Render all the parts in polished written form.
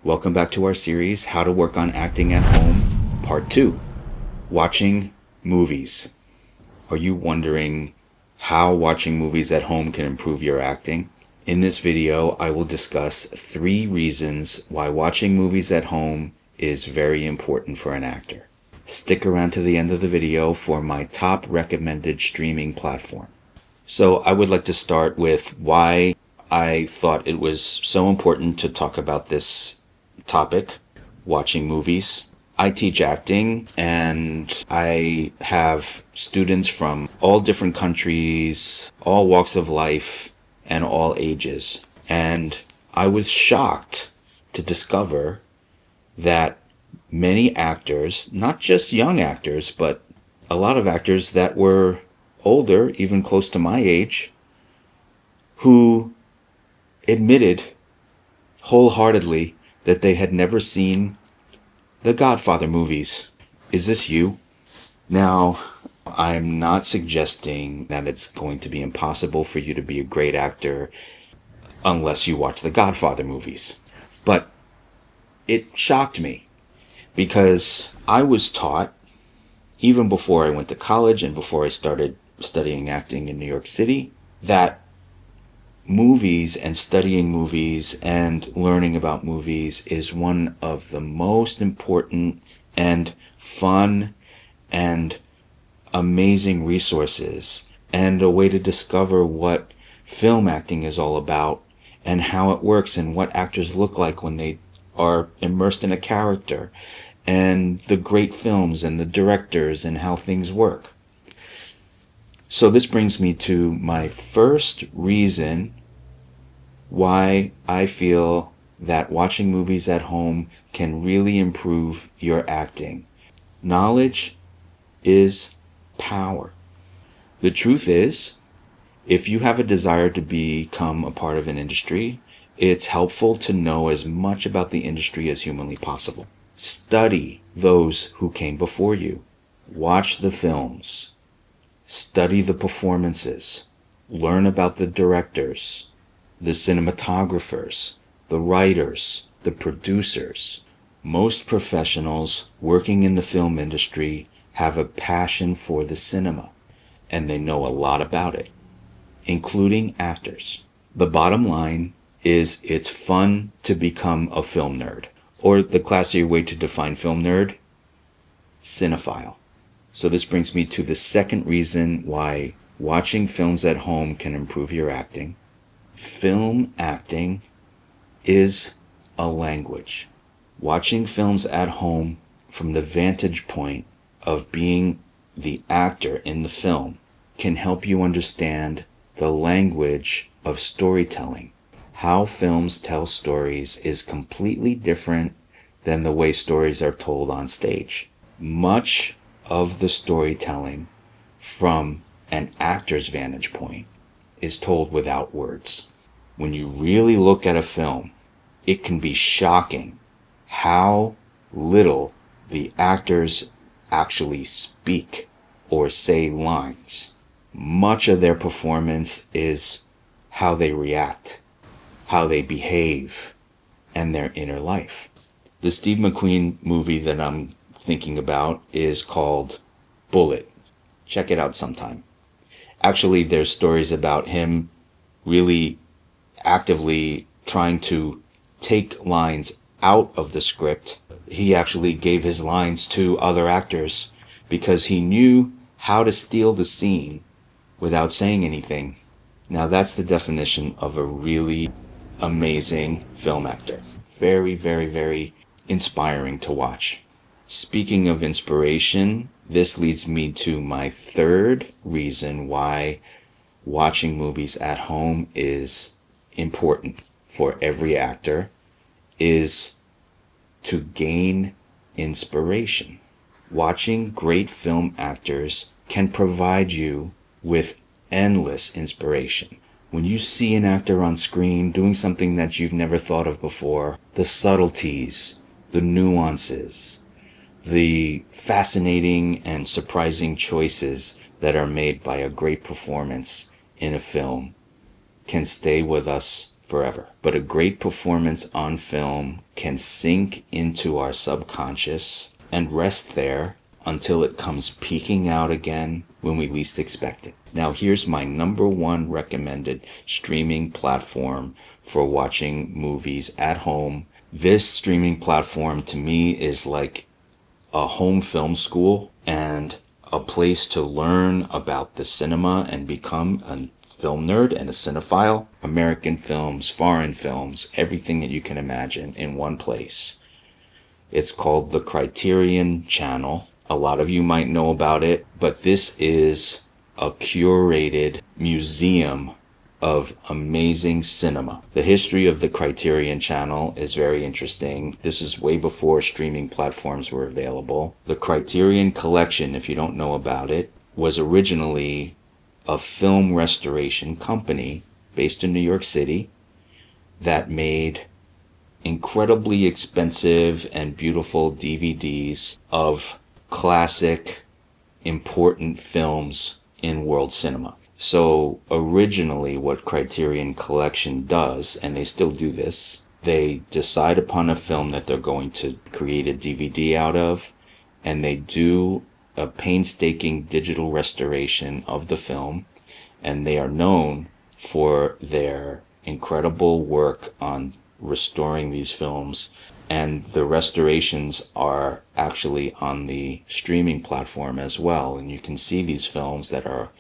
Welcome back to our series, How to Work on Acting at Home, Part 2, Watching Movies. Are you wondering how watching movies at home can improve your acting? In this video, I will discuss 3 reasons why watching movies at home is very important for an actor. Stick around to the end of the video for my top recommended streaming platform. So I would like to start with why I thought it was so important to talk about this topic, watching movies. I teach acting and I have students from all different countries, all walks of life, and all ages. And I was shocked to discover that many actors, not just young actors, but a lot of actors that were older, even close to my age, who admitted wholeheartedly that they had never seen the Godfather movies. Is this you? Now, I'm not suggesting that it's going to be impossible for you to be a great actor unless you watch the Godfather movies. But it shocked me because I was taught, even before I went to college and before I started studying acting in New York City, that movies and studying movies and learning about movies is one of the most important and fun and amazing resources and a way to discover what film acting is all about and how it works and what actors look like when they are immersed in a character and the great films and the directors and how things work. So this brings me to my first reason why I feel that watching movies at home can really improve your acting. Knowledge is power. The truth is, if you have a desire to become a part of an industry, it's helpful to know as much about the industry as humanly possible. Study those who came before you. Watch the films. Study the performances. Learn about the directors, the cinematographers, the writers, the producers. Most professionals working in the film industry have a passion for the cinema, and they know a lot about it, including actors. The bottom line is it's fun to become a film nerd, or the classier way to define film nerd, cinephile. So this brings me to the second reason why watching films at home can improve your acting. Film acting is a language. Watching films at home from the vantage point of being the actor in the film can help you understand the language of storytelling. How films tell stories is completely different than the way stories are told on stage. Much of the storytelling from an actor's vantage point is told without words. When you really look at a film, it can be shocking how little the actors actually speak or say lines. Much of their performance is how they react, how they behave, and their inner life. The Steve McQueen movie that I'm thinking about is called Bullet. Check it out sometime. Actually, there's stories about him really actively trying to take lines out of the script. He actually gave his lines to other actors because he knew how to steal the scene without saying anything. Now that's the definition of a really amazing film actor. Very, very, very inspiring to watch. Speaking of inspiration, this leads me to my third reason why watching movies at home is important for every actor, is to gain inspiration. Watching great film actors can provide you with endless inspiration. When you see an actor on screen doing something that you've never thought of before, the subtleties, the nuances, the fascinating and surprising choices that are made by a great performance in a film can stay with us forever. But a great performance on film can sink into our subconscious and rest there until it comes peeking out again when we least expect it. Now here's my number one recommended streaming platform for watching movies at home. This streaming platform to me is like a home film school and a place to learn about the cinema and become a film nerd and a cinephile. American films, foreign films, everything that you can imagine in one place. It's called the Criterion Channel. A lot of you might know about it, but this is a curated museum of amazing cinema. The history of the Criterion Channel is very interesting. This is way before streaming platforms were available. The Criterion Collection, if you don't know about it, was originally a film restoration company based in New York City that made incredibly expensive and beautiful DVDs of classic, important films in world cinema. So originally what Criterion Collection does, and they still do this, they decide upon a film that they're going to create a DVD out of, and they do a painstaking digital restoration of the film, and they are known for their incredible work on restoring these films. And the restorations are actually on the streaming platform as well, and you can see these films that are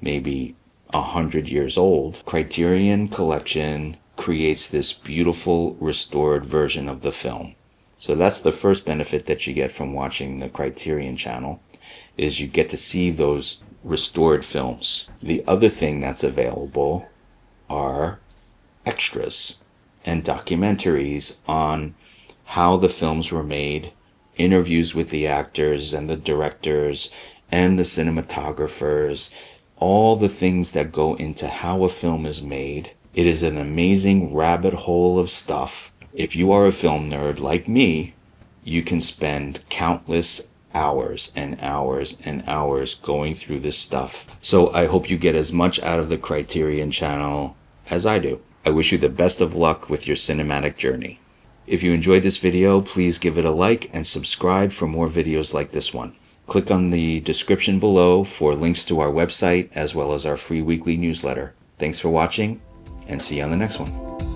maybe 100 years old. Criterion Collection creates this beautiful restored version of the film. So that's the first benefit that you get from watching the Criterion Channel, is you get to see those restored films. The other thing that's available are extras and documentaries on how the films were made, interviews with the actors and the directors and the cinematographers, all the things that go into how a film is made. It is an amazing rabbit hole of stuff. If you are a film nerd like me, you can spend countless hours and hours and hours going through this stuff. So I hope you get as much out of the Criterion Channel as I do. I wish you the best of luck with your cinematic journey. If you enjoyed this video, please give it a like and subscribe for more videos like this one. Click on the description below for links to our website as well as our free weekly newsletter. Thanks for watching, and see you on the next one.